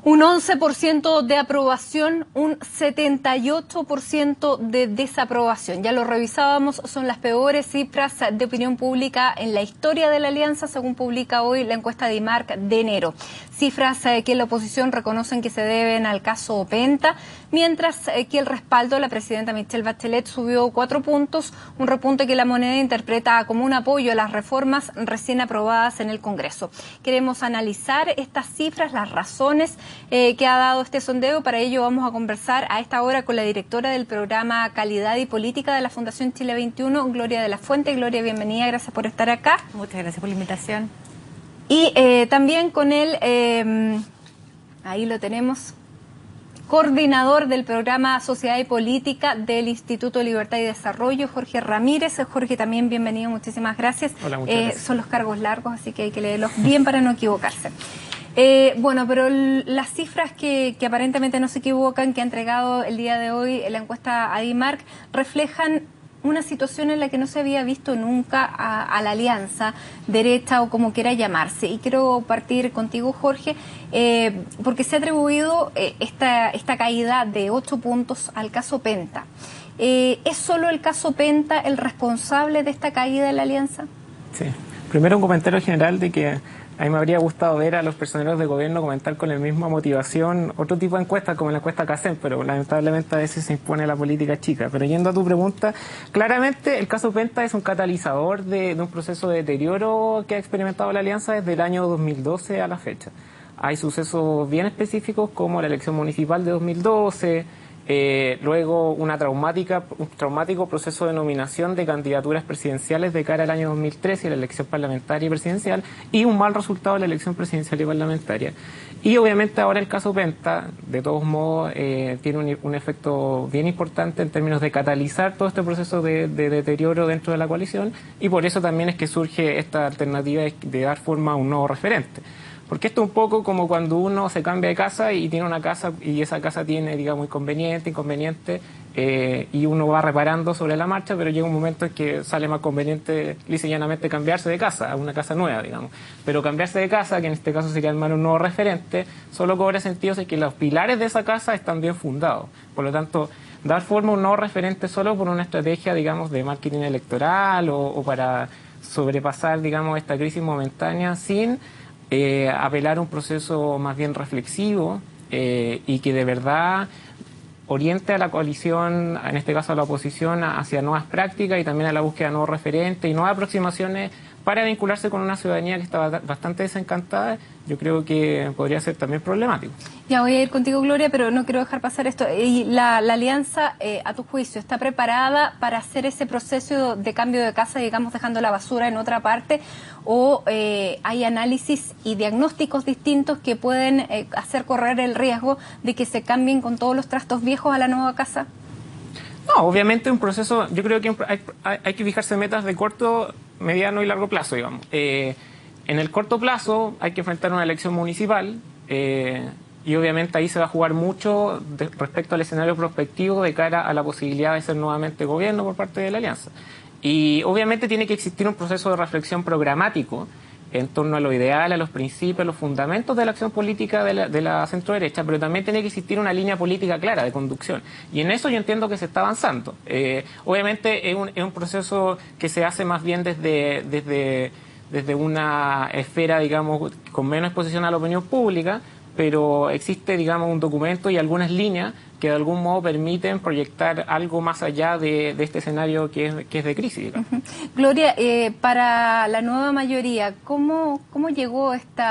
Un 11% de aprobación, un 78% de desaprobación. Ya lo revisábamos, son las peores cifras de opinión pública en la historia de la Alianza, según publica hoy la encuesta de IMARC de enero. Cifras que la oposición reconocen que se deben al caso Penta, mientras que el respaldo de la presidenta Michelle Bachelet subió 4 puntos, un repunte que La Moneda interpreta como un apoyo a las reformas recién aprobadas en el Congreso. Queremos analizar estas cifras, las razones que ha dado este sondeo. Para ello vamos a conversar a esta hora con la directora del programa Calidad y Política de la Fundación Chile 21, Gloria de la Fuente. Gloria, bienvenida, gracias por estar acá. Muchas gracias por la invitación. Y también con él, ahí lo tenemos, coordinador del programa Sociedad y Política del Instituto de Libertad y Desarrollo, Jorge Ramírez. Jorge, también bienvenido, muchísimas gracias. Hola, muchas gracias. Son los cargos largos, así que hay que leerlos bien para no equivocarse. Bueno, pero las cifras que aparentemente no se equivocan, que ha entregado el día de hoy la encuesta a IMARC, reflejan una situación en la que no se había visto nunca a la alianza derecha o como quiera llamarse. Y quiero partir contigo, Jorge, porque se ha atribuido esta caída de 8 puntos al caso Penta. ¿Es solo el caso Penta el responsable de esta caída de la alianza? Sí. Primero un comentario general de que a mí me habría gustado ver a los personeros de gobierno comentar con la misma motivación otro tipo de encuestas, como la encuesta CACEN, pero lamentablemente a veces se impone la política chica. Pero yendo a tu pregunta, claramente el caso Penta es un catalizador de un proceso de deterioro que ha experimentado la Alianza desde el año 2012 a la fecha. Hay sucesos bien específicos como la elección municipal de 2012, luego un traumático proceso de nominación de candidaturas presidenciales de cara al año 2013 y la elección parlamentaria y presidencial, y un mal resultado de la elección presidencial y parlamentaria. Y obviamente ahora el caso Penta, de todos modos, tiene un efecto bien importante en términos de catalizar todo este proceso de deterioro dentro de la coalición, y por eso también es que surge esta alternativa de dar forma a un nuevo referente. Porque esto es un poco como cuando uno se cambia de casa y tiene una casa y esa casa tiene, digamos, inconveniente, y uno va reparando sobre la marcha, pero llega un momento en que sale más conveniente lisa y llanamente cambiarse de casa a una casa nueva, digamos. Pero cambiarse de casa, que en este caso sería armar un nuevo referente, solo cobra sentido si es que los pilares de esa casa están bien fundados. Por lo tanto, dar forma a un nuevo referente solo por una estrategia, digamos, de marketing electoral o para sobrepasar, digamos, esta crisis momentánea sin apelar a un proceso más bien reflexivo y que de verdad oriente a la coalición, en este caso a la oposición, hacia nuevas prácticas y también a la búsqueda de nuevos referentes y nuevas aproximaciones para vincularse con una ciudadanía que está bastante desencantada. Yo creo que podría ser también problemático. Ya voy a ir contigo, Gloria, pero no quiero dejar pasar esto. ¿Y la alianza, a tu juicio, está preparada para hacer ese proceso de cambio de casa, digamos, dejando la basura en otra parte? ¿O hay análisis y diagnósticos distintos que pueden hacer correr el riesgo de que se cambien con todos los trastos viejos a la nueva casa? No, obviamente un proceso, yo creo que hay que fijarse metas de corto, mediano y largo plazo, digamos. En el corto plazo hay que enfrentar una elección municipal y obviamente ahí se va a jugar mucho respecto al escenario prospectivo de cara a la posibilidad de ser nuevamente gobierno por parte de la Alianza. Y obviamente tiene que existir un proceso de reflexión programático en torno a lo ideal, a los principios, a los fundamentos de la acción política de la centro-derecha, pero también tiene que existir una línea política clara de conducción. Y en eso yo entiendo que se está avanzando. Obviamente es un proceso que se hace más bien desde una esfera, digamos, con menos exposición a la opinión pública, pero existe, digamos, un documento y algunas líneas que de algún modo permiten proyectar algo más allá de este escenario que es de crisis, digamos. Gloria, para la nueva mayoría, ¿cómo llegó este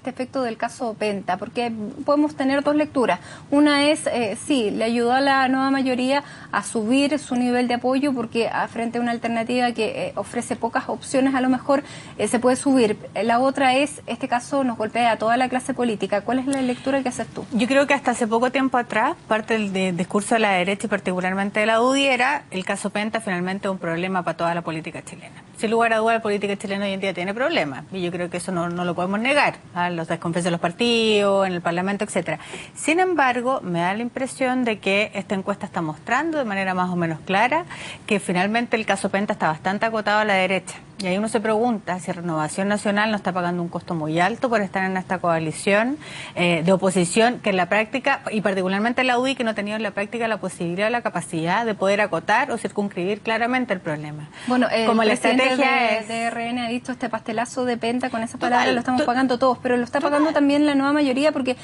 efecto del caso Penta? Porque podemos tener dos lecturas. Una es, sí, le ayudó a la nueva mayoría a subir su nivel de apoyo porque frente a una alternativa que ofrece pocas opciones, a lo mejor se puede subir. La otra es, este caso nos golpea a toda la clase política. ¿Cuál es la lectura que haces tú? Yo creo que hasta hace poco tiempo atrás, parte del discurso de la derecha y particularmente de la UDI era el caso Penta finalmente un problema para toda la política chilena. sin lugar a dudas, la política chilena hoy en día tiene problemas, y yo creo que eso no lo podemos negar, los desconfianzas de los partidos, en el Parlamento, etcétera. Sin embargo, me da la impresión de que esta encuesta está mostrando de manera más o menos clara que finalmente el caso Penta está bastante acotado a la derecha. Y ahí uno se pregunta si Renovación Nacional no está pagando un costo muy alto por estar en esta coalición de oposición, que en la práctica, y particularmente la UDI, que no ha tenido en la práctica la posibilidad o la capacidad de poder acotar o circunscribir claramente el problema. Bueno, como el la estrategia de RN ha dicho este pastelazo de Penta, con esas palabras lo estamos pagando todos, pero lo está pagando también la nueva mayoría, porque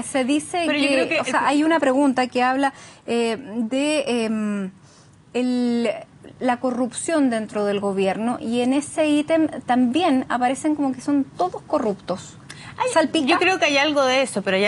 se dice pero yo creo que o sea, hay una pregunta que habla de la corrupción dentro del gobierno, y en ese ítem también aparecen como que son todos corruptos. ¿Salpica? Yo creo que hay algo de eso, pero hay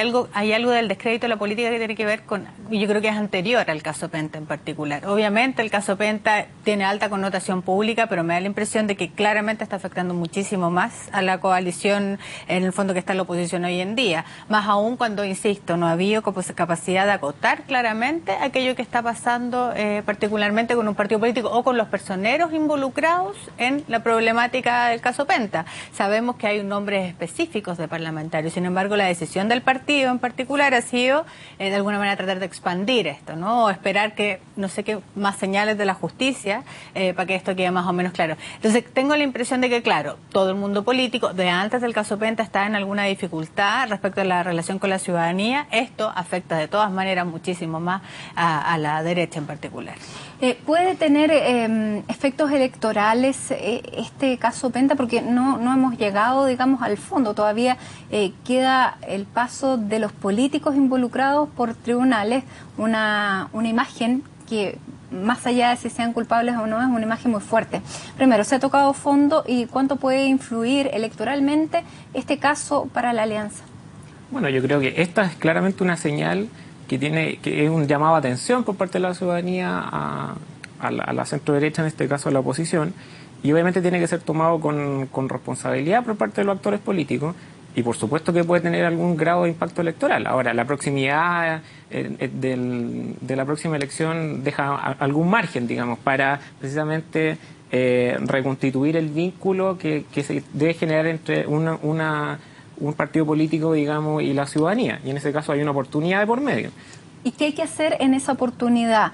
algo del descrédito de la política que tiene que ver con, y yo creo que es anterior al caso Penta en particular. Obviamente el caso Penta tiene alta connotación pública, pero me da la impresión de que claramente está afectando muchísimo más a la coalición, en el fondo, que está en la oposición hoy en día. Más aún cuando, insisto, no ha habido capacidad de acotar claramente aquello que está pasando, particularmente con un partido político o con los personeros involucrados en la problemática del caso Penta. Sabemos que hay nombres específicos de parlamentarios, sin embargo la decisión del partido en particular ha sido de alguna manera tratar de expandir esto, ¿no? O esperar que no sé qué más señales de la justicia para que esto quede más o menos claro. Entonces tengo la impresión de que, claro, todo el mundo político de antes del caso Penta está en alguna dificultad respecto a la relación con la ciudadanía. Esto afecta de todas maneras muchísimo más a la derecha en particular. ¿Puede tener efectos electorales este caso Penta? Porque no hemos llegado, digamos, al fondo. Todavía queda el paso de los políticos involucrados por tribunales, una imagen que, más allá de si sean culpables o no, es una imagen muy fuerte. Primero, ¿se ha tocado fondo y cuánto puede influir electoralmente este caso para la alianza? Bueno, yo creo que esta es claramente una señal que es un llamado a atención por parte de la ciudadanía a la centro derecha, en este caso a la oposición, y obviamente tiene que ser tomado con responsabilidad por parte de los actores políticos, y por supuesto que puede tener algún grado de impacto electoral. Ahora, la proximidad de la próxima elección deja algún margen, digamos, para precisamente reconstituir el vínculo que se debe generar entre un partido político, digamos, y la ciudadanía, y en ese caso hay una oportunidad de por medio. ¿Y qué hay que hacer en esa oportunidad?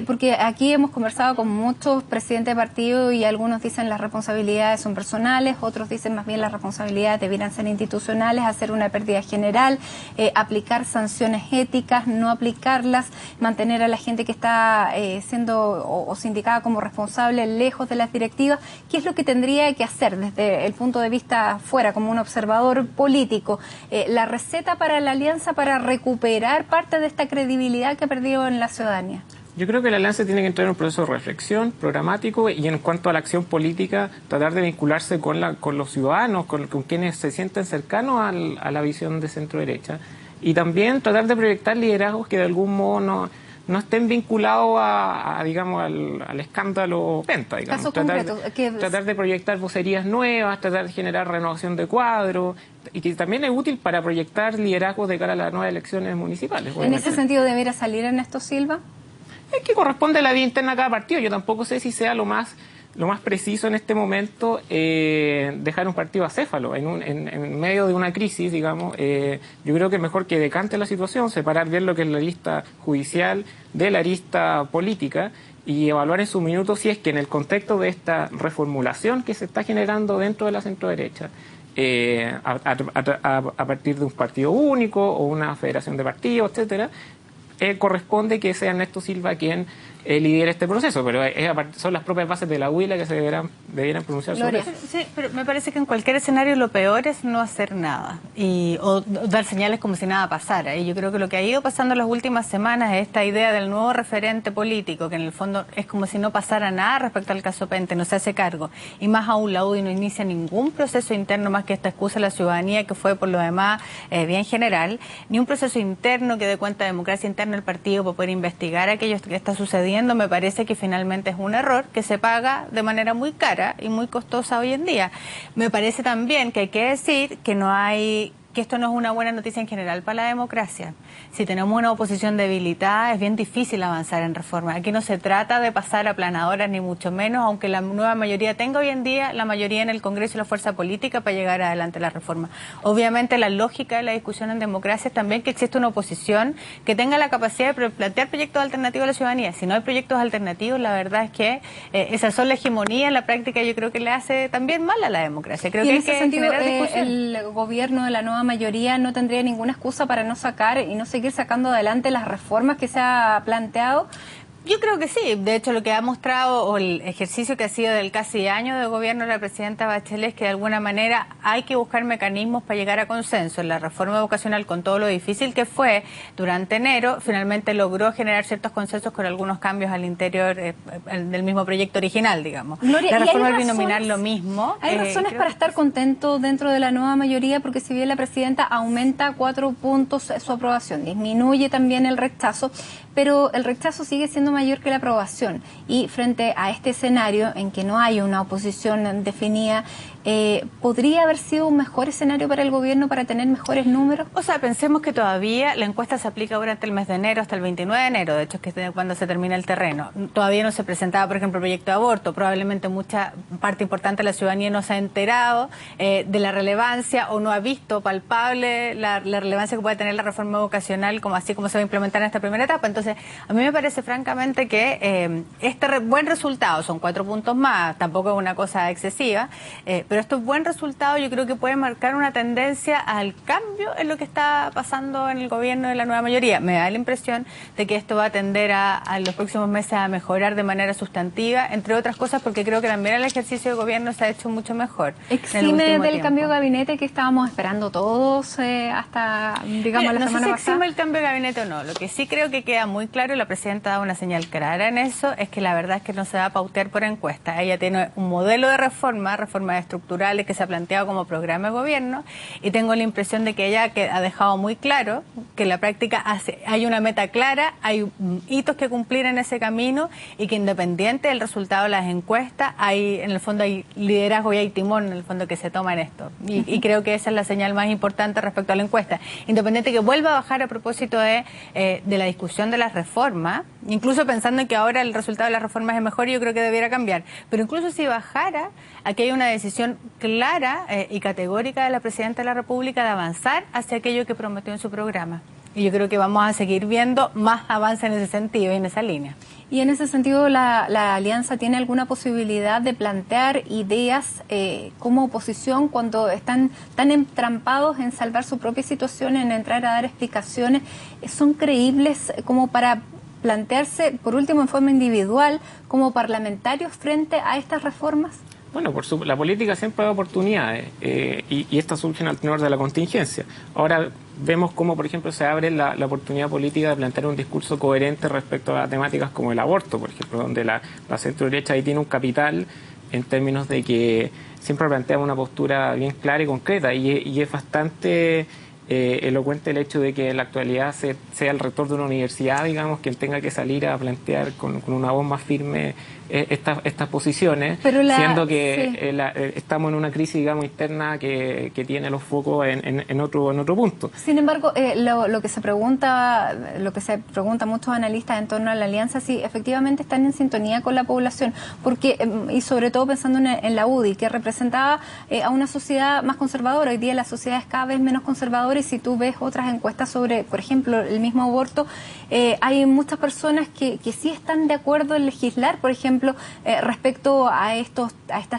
Porque aquí hemos conversado con muchos presidentes de partido y algunos dicen las responsabilidades son personales, otros dicen más bien las responsabilidades debieran ser institucionales, hacer una pérdida general, aplicar sanciones éticas, no aplicarlas, mantener a la gente que está siendo o sindicada como responsable lejos de las directivas. ¿Qué es lo que tendría que hacer desde el punto de vista fuera, como un observador político? La receta para la alianza para recuperar parte de esta credibilidad que ha perdido en la ciudadanía. Yo creo que la alianza tiene que entrar en un proceso de reflexión programático, y en cuanto a la acción política, tratar de vincularse con los ciudadanos, con quienes se sienten cercanos a la visión de centro derecha, y también tratar de proyectar liderazgos que de algún modo no estén vinculados digamos, al escándalo Penta, digamos. Tratar de proyectar vocerías nuevas, tratar de generar renovación de cuadros, y que también es útil para proyectar liderazgos de cara a las nuevas elecciones municipales. ¿En ese sentido debería salir Ernesto Silva? Es que corresponde a la vida interna de cada partido. Yo tampoco sé si sea lo más preciso en este momento dejar un partido acéfalo en medio de una crisis, digamos. Yo creo que es mejor que decante la situación, separar bien lo que es la lista judicial de la lista política, y evaluar en su minuto si es que en el contexto de esta reformulación que se está generando dentro de la centroderecha, a partir de un partido único o una federación de partidos, etcétera, corresponde que sea Ernesto Silva quien lidera este proceso, pero son las propias bases de la UDI que se debieran pronunciar sobre eso. Sí, pero me parece que en cualquier escenario lo peor es no hacer nada o dar señales como si nada pasara. Y yo creo que lo que ha ido pasando en las últimas semanas es esta idea del nuevo referente político, que en el fondo es como si no pasara nada respecto al caso Penta, no se hace cargo. Y más aún la UDI no inicia ningún proceso interno más que esta excusa de la ciudadanía, que fue por lo demás bien general, ni un proceso interno que dé cuenta de democracia interna del partido para poder investigar aquello que está sucediendo. Me parece que finalmente es un error que se paga de manera muy cara y muy costosa hoy en día. Me parece también que hay que decir que que esto no es una buena noticia en general para la democracia. Si tenemos una oposición debilitada, es bien difícil avanzar en reformas. Aquí no se trata de pasar aplanadoras, ni mucho menos, aunque la nueva mayoría tenga hoy en día la mayoría en el Congreso y la fuerza política para llegar adelante la reforma. Obviamente la lógica de la discusión en democracia es también que existe una oposición que tenga la capacidad de plantear proyectos alternativos a la ciudadanía. Si no hay proyectos alternativos, la verdad es que esa sola hegemonía en la práctica yo creo que le hace también mal a la democracia. Creo y que en hay ese que sentido, generar discusión. el gobierno de la nueva mayoría no tendría ninguna excusa para no sacar y no seguir sacando adelante las reformas que se ha planteado. Yo creo que sí. De hecho, lo que ha mostrado o el ejercicio que ha sido del casi año de gobierno de la presidenta Bachelet es que de alguna manera hay que buscar mecanismos para llegar a consenso. En la reforma vocacional, con todo lo difícil que fue durante enero, finalmente logró generar ciertos consensos con algunos cambios al interior del mismo proyecto original, digamos. Gloria, la reforma binominal lo mismo. Hay razones para estar contentos dentro de la nueva mayoría, porque si bien la presidenta aumenta 4 puntos su aprobación, disminuye también el rechazo, pero el rechazo sigue siendo mayor que la aprobación. Y frente a este escenario en que no hay una oposición definida, ¿podría haber sido un mejor escenario para el gobierno para tener mejores números? O sea, pensemos que todavía la encuesta se aplica durante el mes de enero hasta el 29 de enero, de hecho es que es cuando se termina el terreno. Todavía no se presentaba, por ejemplo, el proyecto de aborto. Probablemente mucha parte importante de la ciudadanía no se ha enterado de la relevancia o no ha visto palpable la relevancia que puede tener la reforma vocacional así como se va a implementar en esta primera etapa. Entonces, a mí me parece francamente que este buen resultado, son 4 puntos más, tampoco es una cosa excesiva, pero este buen resultado yo creo que puede marcar una tendencia al cambio en lo que está pasando en el gobierno de la nueva mayoría. Me da la impresión de que esto va a tender a los próximos meses a mejorar de manera sustantiva, entre otras cosas porque creo que también el ejercicio de gobierno se ha hecho mucho mejor. ¿Exime del cambio de gabinete que estábamos esperando todos hasta, digamos, la semana pasada? No sé si exime el cambio de gabinete o no. Lo que sí creo que queda muy claro, y la presidenta ha dado una señal clara en eso, es que la verdad es que no se va a pautear por encuesta. Ella tiene un modelo de reformas estructurales que se ha planteado como programa de gobierno, y tengo la impresión de que ella ha dejado muy claro que en la práctica hay una meta clara, hay hitos que cumplir en ese camino, y que independiente del resultado de las encuestas, en el fondo hay liderazgo y hay timón en el fondo que se toma en esto. Y creo que esa es la señal más importante respecto a la encuesta. Independiente que vuelva a bajar a propósito de la discusión de las reformas, incluso pensando en que ahora el resultado de las reformas es mejor, yo creo que debiera cambiar. Pero incluso si bajara, aquí hay una decisión clara y categórica de la Presidenta de la República de avanzar hacia aquello que prometió en su programa. Y yo creo que vamos a seguir viendo más avance en ese sentido y en esa línea. Y en ese sentido, ¿la Alianza tiene alguna posibilidad de plantear ideas como oposición cuando están tan entrampados en salvar su propia situación, en entrar a dar explicaciones? ¿Son creíbles como para plantearse, por último, en forma individual, como parlamentarios frente a estas reformas? Bueno, la política siempre da oportunidades y estas surgen al tenor de la contingencia. Ahora vemos cómo, por ejemplo, se abre la oportunidad política de plantear un discurso coherente respecto a temáticas como el aborto, por ejemplo, donde la centro-derecha ahí tiene un capital en términos de que siempre plantea una postura bien clara y concreta, y es bastante elocuente el hecho de que en la actualidad sea el rector de una universidad, digamos, quien tenga que salir a plantear con una voz más firme estas posiciones, siendo que estamos en una crisis, digamos, interna que tiene los focos en otro punto. Sin embargo, lo que se pregunta muchos analistas en torno a la alianza, si efectivamente están en sintonía con la población, porque y sobre todo pensando en la UDI, que representaba a una sociedad más conservadora. Hoy día la sociedad es cada vez menos conservadora, y si tú ves otras encuestas sobre, por ejemplo, el mismo aborto, hay muchas personas que sí están de acuerdo en legislar, por ejemplo, respecto a estas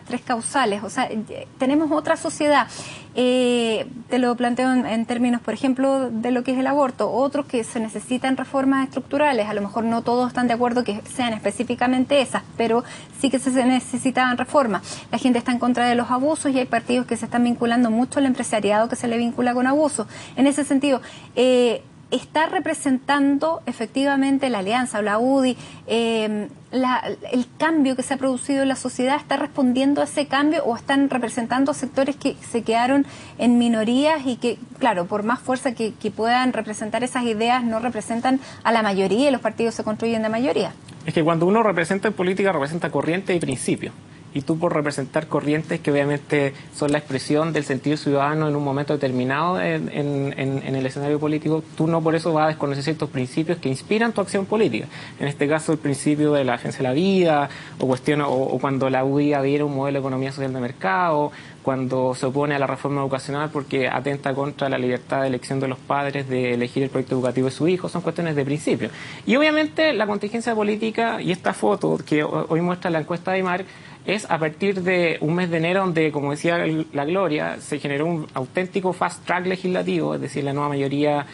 3 causales. O sea, tenemos otra sociedad. Te lo planteo en términos, por ejemplo, de lo que es el aborto. Otros que se necesitan reformas estructurales. A lo mejor no todos están de acuerdo que sean específicamente esas, pero sí que se necesitaban reformas. La gente está en contra de los abusos, y hay partidos que se están vinculando mucho al empresariado que se le vincula con abusos. En ese sentido, ¿está representando efectivamente la Alianza o la UDI el cambio que se ha producido en la sociedad? ¿Está respondiendo a ese cambio, o están representando sectores que se quedaron en minorías y que, claro, por más fuerza que puedan representar esas ideas, no representan a la mayoría y los partidos se construyen de mayoría? Es que cuando uno representa en política, representa corriente y principios. y tú por representar corrientes que obviamente son la expresión del sentir ciudadano en un momento determinado en el escenario político, tú no por eso vas a desconocer ciertos principios que inspiran tu acción política. En este caso, el principio de la defensa de la vida, o cuando la UDI adhiere a un modelo de economía social de mercado, cuando se opone a la reforma educacional porque atenta contra la libertad de elección de los padres de elegir el proyecto educativo de su hijo, son cuestiones de principio. Y obviamente la contingencia política y esta foto que hoy muestra la encuesta de IMARC es a partir de un mes de enero donde, como decía la Gloria, se generó un auténtico fast track legislativo, es decir, la nueva mayoría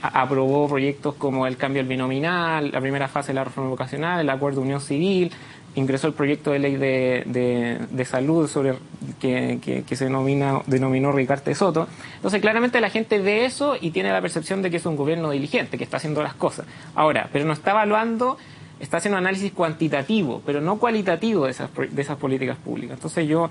aprobó proyectos como el cambio del binominal, la primera fase de la reforma educacional, el acuerdo de unión civil, ingresó el proyecto de ley de salud sobre que se denominó Ricarte Soto. Entonces, claramente la gente ve eso y tiene la percepción de que es un gobierno diligente, que está haciendo las cosas. Ahora, pero no está evaluando, está haciendo análisis cuantitativo, pero no cualitativo de esas políticas públicas. Entonces yo,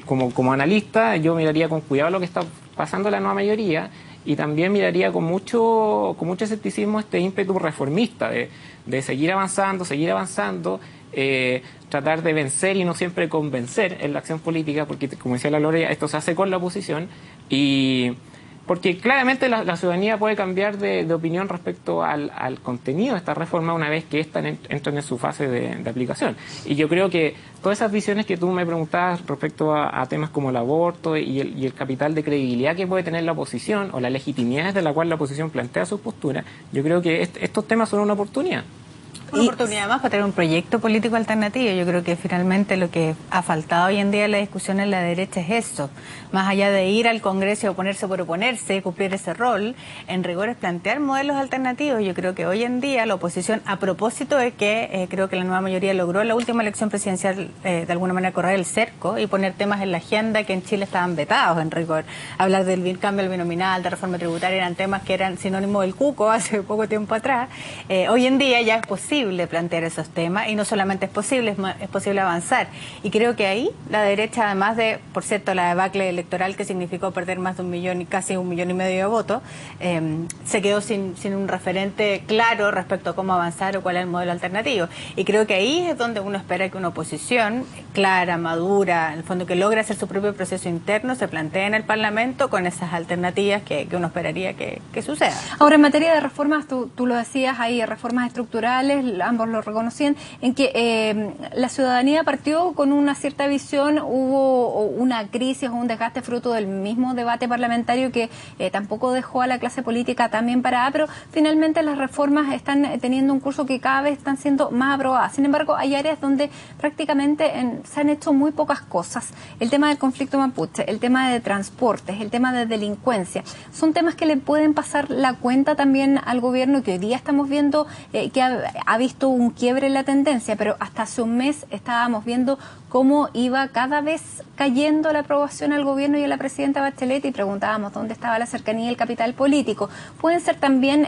como analista, yo miraría con cuidado lo que está pasando en la nueva mayoría y también miraría con mucho escepticismo este ímpetu reformista de seguir avanzando, tratar de vencer y no siempre convencer en la acción política, porque como decía la Gloria, esto se hace con la oposición y porque claramente la ciudadanía puede cambiar de opinión respecto al contenido de esta reforma una vez que entran en su fase de aplicación. Y yo creo que todas esas visiones que tú me preguntabas respecto a temas como el aborto y el capital de credibilidad que puede tener la oposición o la legitimidad desde la cual la oposición plantea su postura, yo creo que estos temas son una oportunidad. Una oportunidad más para tener un proyecto político alternativo. Yo creo que finalmente lo que ha faltado hoy en día en la discusión en la derecha es eso. Más allá de ir al Congreso y oponerse por oponerse, cumplir ese rol, en rigor es plantear modelos alternativos. Yo creo que hoy en día la oposición, a propósito de que creo que la nueva mayoría logró en la última elección presidencial de alguna manera correr el cerco y poner temas en la agenda que en Chile estaban vetados en rigor. Hablar del cambio del binominal, de reforma tributaria, eran temas que eran sinónimo del cuco hace poco tiempo atrás. Hoy en día ya es posible plantear esos temas y no solamente es posible avanzar. Y creo que ahí la derecha, además de, por cierto, la debacle electoral que significó perder más de 1 millón y casi 1,5 millones de votos, se quedó sin un referente claro respecto a cómo avanzar o cuál es el modelo alternativo. Y creo que ahí es donde uno espera que una oposición clara, madura, en el fondo que logre hacer su propio proceso interno, se plantee en el Parlamento con esas alternativas que uno esperaría que suceda. Ahora, en materia de reformas, tú lo decías, hay reformas estructurales, ambos lo reconocían, en que la ciudadanía partió con una cierta visión, hubo una crisis o un desgaste fruto del mismo debate parlamentario que tampoco dejó a la clase política tan bien parada, pero finalmente las reformas están teniendo un curso que cada vez están siendo más aprobadas. Sin embargo, hay áreas donde prácticamente se han hecho muy pocas cosas. El tema del conflicto mapuche, el tema de transportes, el tema de delincuencia, son temas que le pueden pasar la cuenta también al gobierno, que hoy día estamos viendo que ha visto un quiebre en la tendencia, pero hasta hace un mes estábamos viendo cómo iba cada vez cayendo la aprobación al gobierno y a la presidenta Bachelet y preguntábamos dónde estaba la cercanía y el capital político. Pueden ser también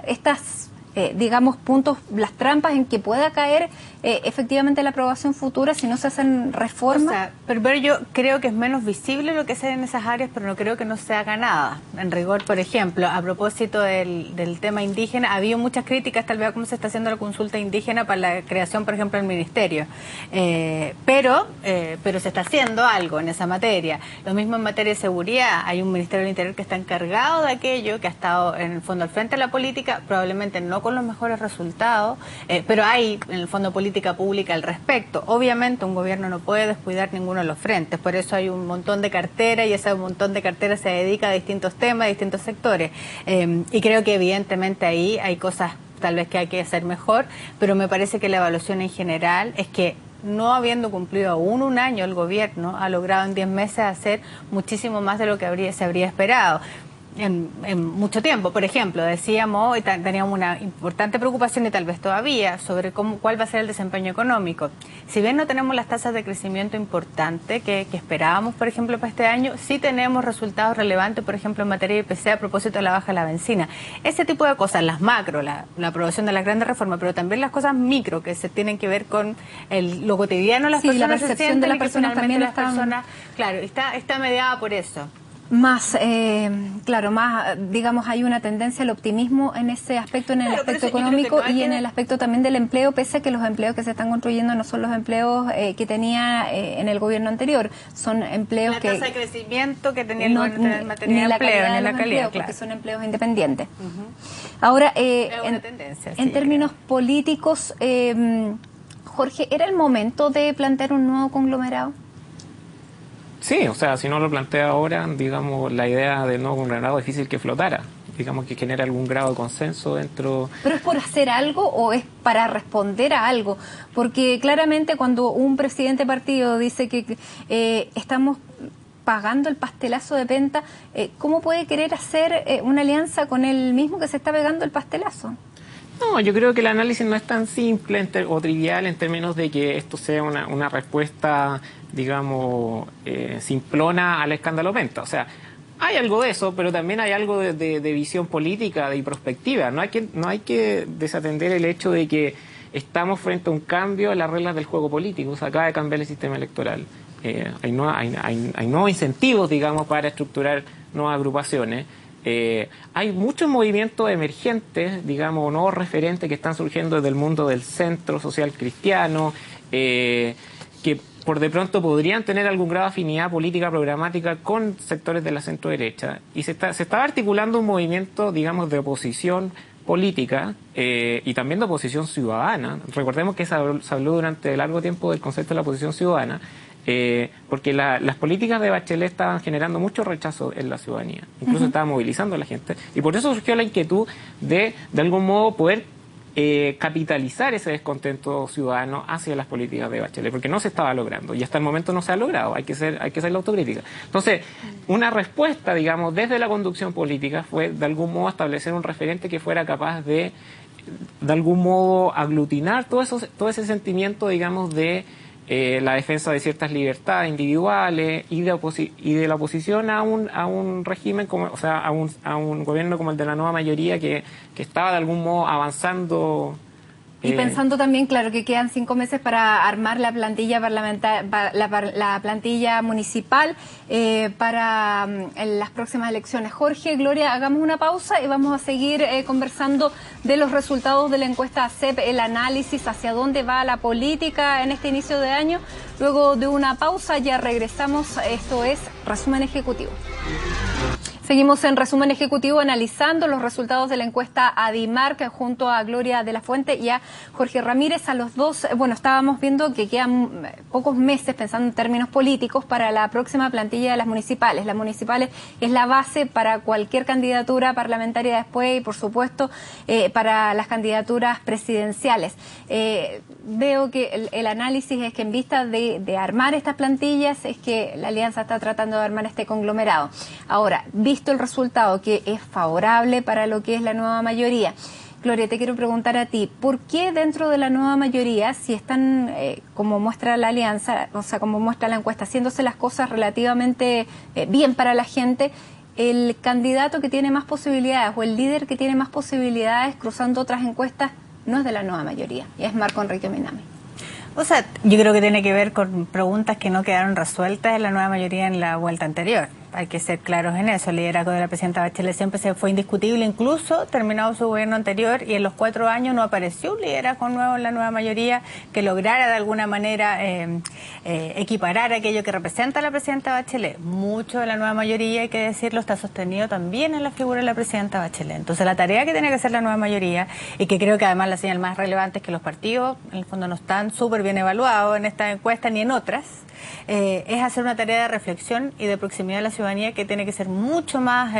estas digamos, puntos, las trampas en que pueda caer efectivamente la aprobación futura si no se hacen reformas. O sea, pero yo creo que es menos visible lo que se hace en esas áreas, pero no creo que no se haga nada. En rigor, por ejemplo, a propósito del tema indígena, ha habido muchas críticas tal vez a cómo se está haciendo la consulta indígena para la creación, por ejemplo, del ministerio. Pero se está haciendo algo en esa materia. Lo mismo en materia de seguridad. Hay un Ministerio del Interior que está encargado de aquello, que ha estado en el fondo al frente de la política, probablemente no con los mejores resultados, pero hay en el fondo política pública al respecto. Obviamente un gobierno no puede descuidar ninguno de los frentes, por eso hay un montón de carteras y ese montón de carteras se dedica a distintos temas, a distintos sectores. Y creo que evidentemente ahí hay cosas tal vez que hay que hacer mejor, pero me parece que la evaluación en general es que no habiendo cumplido aún un año el gobierno, ha logrado en 10 meses hacer muchísimo más de lo que se habría esperado. En mucho tiempo. Por ejemplo, decíamos y teníamos una importante preocupación y tal vez todavía sobre cuál va a ser el desempeño económico. Si bien no tenemos las tasas de crecimiento importantes que esperábamos, por ejemplo, para este año, sí tenemos resultados relevantes, por ejemplo, en materia de IPC a propósito de la baja de la benzina. Ese tipo de cosas, las macro, la aprobación de las grandes reformas, pero también las cosas micro que se tienen que ver con lo cotidiano, las personas la percepción de las personas también claro, está mediada por eso. más, claro, más, digamos, hay una tendencia al optimismo en ese aspecto, en el aspecto económico y en el aspecto también del empleo, pese a que los empleos que se están construyendo no son los empleos que tenía en el gobierno anterior, son empleos que... La tasa de crecimiento que tenía el gobierno en materia de empleo, ni la calidad, claro. Porque son empleos independientes. Ahora, en términos políticos, Jorge, ¿era el momento de plantear un nuevo conglomerado? Sí, o sea, si no lo plantea ahora, digamos, la idea del nuevo conglomerado es difícil que flotara. Digamos que genera algún grado de consenso dentro... ¿Pero es por hacer algo o es para responder a algo? Porque claramente cuando un presidente de partido dice que estamos pagando el pastelazo de Penta, ¿cómo puede querer hacer una alianza con el mismo que se está pegando el pastelazo? No, yo creo que el análisis no es tan simple o trivial en términos de que esto sea una respuesta, digamos, simplona al escándalo Penta. O sea, hay algo de eso, pero también hay algo de visión política y prospectiva. No hay que desatender el hecho de que estamos frente a un cambio en las reglas del juego político. O sea, acaba de cambiar el sistema electoral. Hay nuevos incentivos, digamos, para estructurar nuevas agrupaciones. Hay muchos movimientos emergentes, digamos, nuevos referentes que están surgiendo desde el mundo del centro social cristiano, que por de pronto podrían tener algún grado de afinidad política programática con sectores de la centro derecha, y se está articulando un movimiento, digamos, de oposición política y también de oposición ciudadana. Recordemos que se habló durante largo tiempo del concepto de la oposición ciudadana, porque las políticas de Bachelet estaban generando mucho rechazo en la ciudadanía, incluso estaba movilizando a la gente, y por eso surgió la inquietud de algún modo poder capitalizar ese descontento ciudadano hacia las políticas de Bachelet, porque no se estaba logrando y hasta el momento no se ha logrado. Hay que ser la autocrítica. Entonces, una respuesta, digamos, desde la conducción política fue de algún modo establecer un referente que fuera capaz de algún modo aglutinar todo ese sentimiento, digamos, de la defensa de ciertas libertades individuales y de la oposición a un régimen, o sea, a un gobierno como el de la nueva mayoría que estaba de algún modo avanzando. Y pensando también, claro, que quedan 5 meses para armar la plantilla la plantilla municipal para las próximas elecciones. Jorge, Gloria, hagamos una pausa y vamos a seguir conversando de los resultados de la encuesta ACEP, el análisis hacia dónde va la política en este inicio de año. Luego de una pausa ya regresamos. Esto es Resumen Ejecutivo. Seguimos en Resumen Ejecutivo analizando los resultados de la encuesta ADIMARC junto a Gloria de la Fuente y a Jorge Ramírez. A los dos, bueno, estábamos viendo que quedan pocos meses, pensando en términos políticos, para la próxima plantilla de las municipales. Las municipales es la base para cualquier candidatura parlamentaria después y, por supuesto, para las candidaturas presidenciales. Veo que el análisis es que en vista de armar estas plantillas es que la Alianza está tratando de armar este conglomerado. Ahora, visto el resultado que es favorable para lo que es la nueva mayoría, Gloria, te quiero preguntar a ti, ¿por qué dentro de la nueva mayoría, si están, como muestra la Alianza, o sea, como muestra la encuesta, haciéndose las cosas relativamente bien para la gente, el candidato que tiene más posibilidades o el líder que tiene más posibilidades cruzando otras encuestas no es de la nueva mayoría, y es Marco Enrique Minami? O sea, yo creo que tiene que ver con preguntas que no quedaron resueltas en la nueva mayoría en la vuelta anterior. Hay que ser claros en eso. El liderazgo de la presidenta Bachelet siempre fue indiscutible, incluso terminado su gobierno anterior, y en los 4 años no apareció un liderazgo nuevo en la nueva mayoría que lograra de alguna manera equiparar aquello que representa a la presidenta Bachelet. Mucho de la nueva mayoría, hay que decirlo, está sostenido también en la figura de la presidenta Bachelet. Entonces, la tarea que tiene que hacer la nueva mayoría, y que creo que además la señal más relevante es que los partidos, en el fondo, no están súper bien evaluados en esta encuesta ni en otras, es hacer una tarea de reflexión y de proximidad a la ciudadanía que tiene que ser mucho más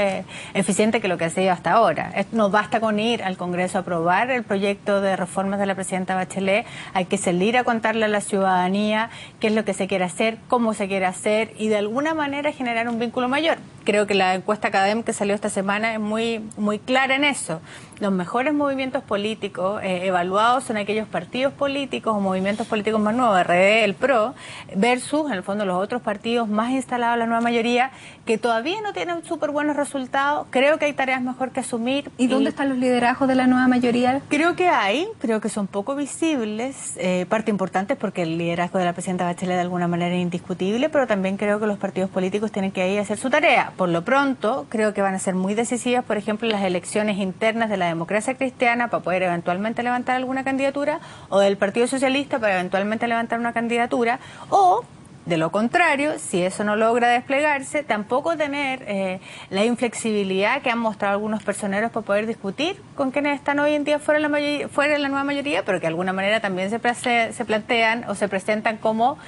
eficiente que lo que ha sido hasta ahora. No basta con ir al Congreso a aprobar el proyecto de reformas de la presidenta Bachelet, hay que salir a contarle a la ciudadanía qué es lo que se quiere hacer, cómo se quiere hacer y de alguna manera generar un vínculo mayor. Creo que la encuesta académica que salió esta semana es muy clara en eso. Los mejores movimientos políticos evaluados son aquellos partidos políticos o movimientos políticos más nuevos, RD, el PRO, versus, en el fondo, los otros partidos más instalados en la nueva mayoría, que todavía no tienen súper buenos resultados. Creo que hay tareas mejor que asumir. ¿Y dónde están los liderazgos de la nueva mayoría? Creo que son poco visibles. Parte importante es porque el liderazgo de la presidenta Bachelet de alguna manera es indiscutible, pero también creo que los partidos políticos tienen que ir a hacer su tarea. Ahora, por lo pronto, creo que van a ser muy decisivas, por ejemplo, las elecciones internas de la democracia cristiana para poder eventualmente levantar alguna candidatura, o del Partido Socialista para eventualmente levantar una candidatura, o de lo contrario, si eso no logra desplegarse, tampoco tener la inflexibilidad que han mostrado algunos personeros para poder discutir con quienes están hoy en día fuera de la nueva mayoría, pero que de alguna manera también se plantean o se presentan como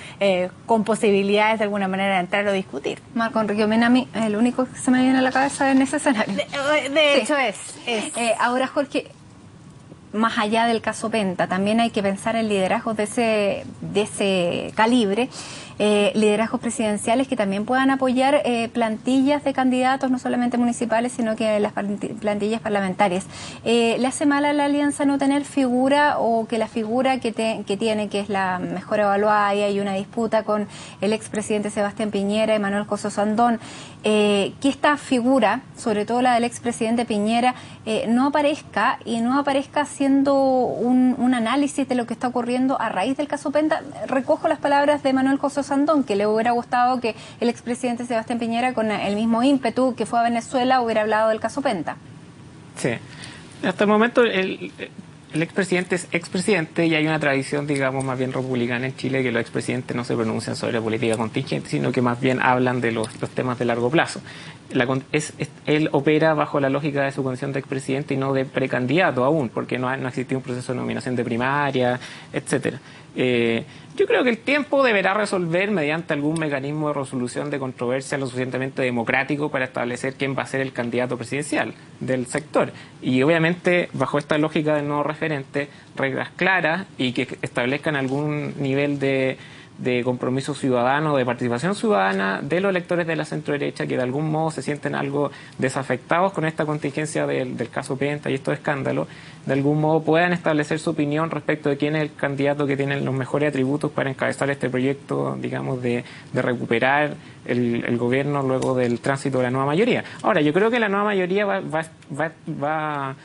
con posibilidades de alguna manera de entrar o discutir. Marco Enrique Mena, el único que se me viene a la cabeza en ese escenario. De hecho es. Ahora, Jorge, más allá del caso Penta, también hay que pensar en liderazgos de ese calibre, liderazgos presidenciales que también puedan apoyar plantillas de candidatos, no solamente municipales, sino que las plantillas parlamentarias. ¿Le hace mal a la alianza no tener figura, o que la figura que tiene, que es la mejor evaluada, y hay una disputa con el expresidente Sebastián Piñera y Manuel José Sandón, que esta figura, sobre todo la del expresidente Piñera, no aparezca haciendo un análisis de lo que está ocurriendo a raíz del caso Penta? Recojo las palabras de Manuel José Sandón, que le hubiera gustado que el expresidente Sebastián Piñera, con el mismo ímpetu que fue a Venezuela, hubiera hablado del caso Penta. Sí. Hasta el momento el expresidente es expresidente, y hay una tradición, digamos, más bien republicana en Chile, que los expresidentes no se pronuncian sobre política contingente, sino que más bien hablan de los temas de largo plazo. Él opera bajo la lógica de su condición de expresidente y no de precandidato aún, porque no ha existido un proceso de nominación de primaria, etcétera. Yo creo que el tiempo deberá resolver mediante algún mecanismo de resolución de controversia lo suficientemente democrático para establecer quién va a ser el candidato presidencial del sector. Y obviamente, bajo esta lógica del nuevo referente, reglas claras y que establezcan algún nivel de compromiso ciudadano, de participación ciudadana de los electores de la centro-derecha, que de algún modo se sienten algo desafectados con esta contingencia del caso Penta y estos escándalos, de algún modo puedan establecer su opinión respecto de quién es el candidato que tiene los mejores atributos para encabezar este proyecto, digamos, de recuperar el gobierno luego del tránsito de la nueva mayoría. Ahora, yo creo que la nueva mayoría va a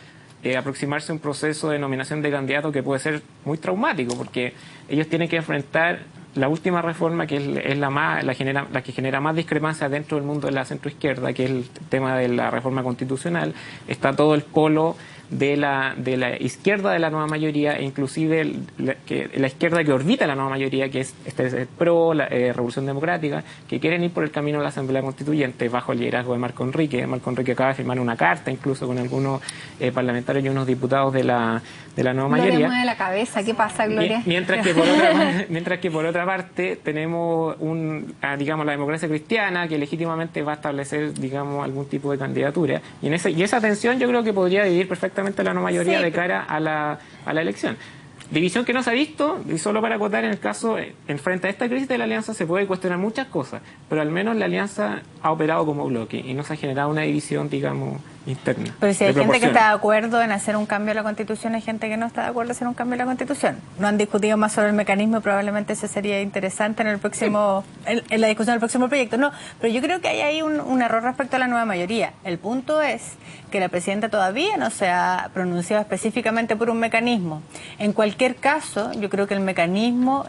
aproximarse a un proceso de nominación de candidatos que puede ser muy traumático, porque ellos tienen que enfrentar la última reforma, que es la que genera más discrepancias dentro del mundo de la centroizquierda, que es el tema de la reforma constitucional. Está todo el polo de la izquierda de la nueva mayoría, e inclusive la izquierda que orbita la nueva mayoría, que es el PRO, la Revolución Democrática, que quieren ir por el camino de la Asamblea Constituyente bajo el liderazgo de Marco Enrique. Marco Enrique acaba de firmar una carta, incluso con algunos parlamentarios y unos diputados de la nueva mayoría. Gloria mueve la cabeza, ¿qué pasa, Gloria? Mientras que por otra parte tenemos digamos, la democracia cristiana, que legítimamente va a establecer, digamos, algún tipo de candidatura, y esa tensión yo creo que podría dividir perfectamente la nueva mayoría de cara a la elección. División que no se ha visto, y solo para acotar, en el caso, en frente a esta crisis de la alianza se puede cuestionar muchas cosas, pero al menos la alianza ha operado como bloque y no se ha generado una división, digamos, interna. Pero si hay gente que está de acuerdo en hacer un cambio a la Constitución, hay gente que no está de acuerdo en hacer un cambio a la Constitución. No han discutido más sobre el mecanismo, probablemente eso sería interesante en el próximo, en la discusión del próximo proyecto. No, pero yo creo que hay ahí un error respecto a la nueva mayoría. El punto es que la presidenta todavía no se ha pronunciado específicamente por un mecanismo. En cualquier caso, yo creo que el mecanismo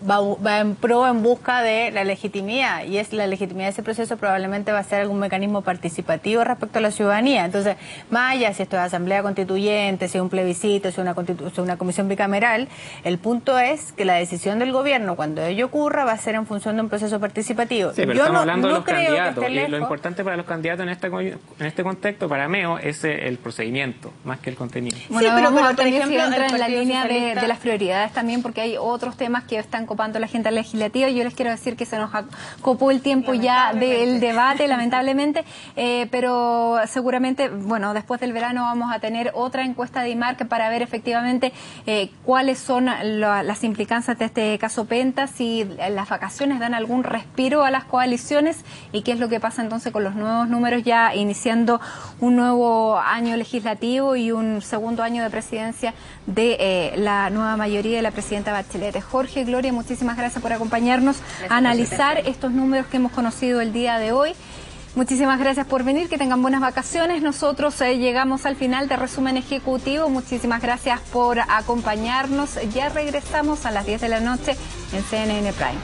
va en busca de la legitimidad, y es la legitimidad de ese proceso probablemente va a ser algún mecanismo participativo respecto a la ciudadanía. Entonces, más allá si esto es asamblea constituyente, si es un plebiscito, si es una comisión bicameral, el punto es que la decisión del gobierno, cuando ello ocurra, va a ser en función de un proceso participativo. Sí, pero estamos hablando de los candidatos, y lo importante para los candidatos en este contexto, para Meo, es el procedimiento, más que el contenido. Bueno, sí, pero por ejemplo, entra en la línea de las prioridades también, porque hay otros temas que están copando la agenda legislativa. Yo les quiero decir que se nos copó el tiempo ya del debate, lamentablemente, pero seguramente, bueno, después del verano vamos a tener otra encuesta de IMARC para ver efectivamente cuáles son las implicancias de este caso Penta, si las vacaciones dan algún respiro a las coaliciones y qué es lo que pasa entonces con los nuevos números, ya iniciando un nuevo año legislativo y un segundo año de presidencia de la nueva mayoría de la presidenta Bachelet. Jorge, Gloria, muchísimas gracias por acompañarnos a analizar estos números que hemos conocido el día de hoy. Muchísimas gracias por venir, que tengan buenas vacaciones. Nosotros llegamos al final de Resumen Ejecutivo. Muchísimas gracias por acompañarnos. Ya regresamos a las 10 de la noche en CNN Prime.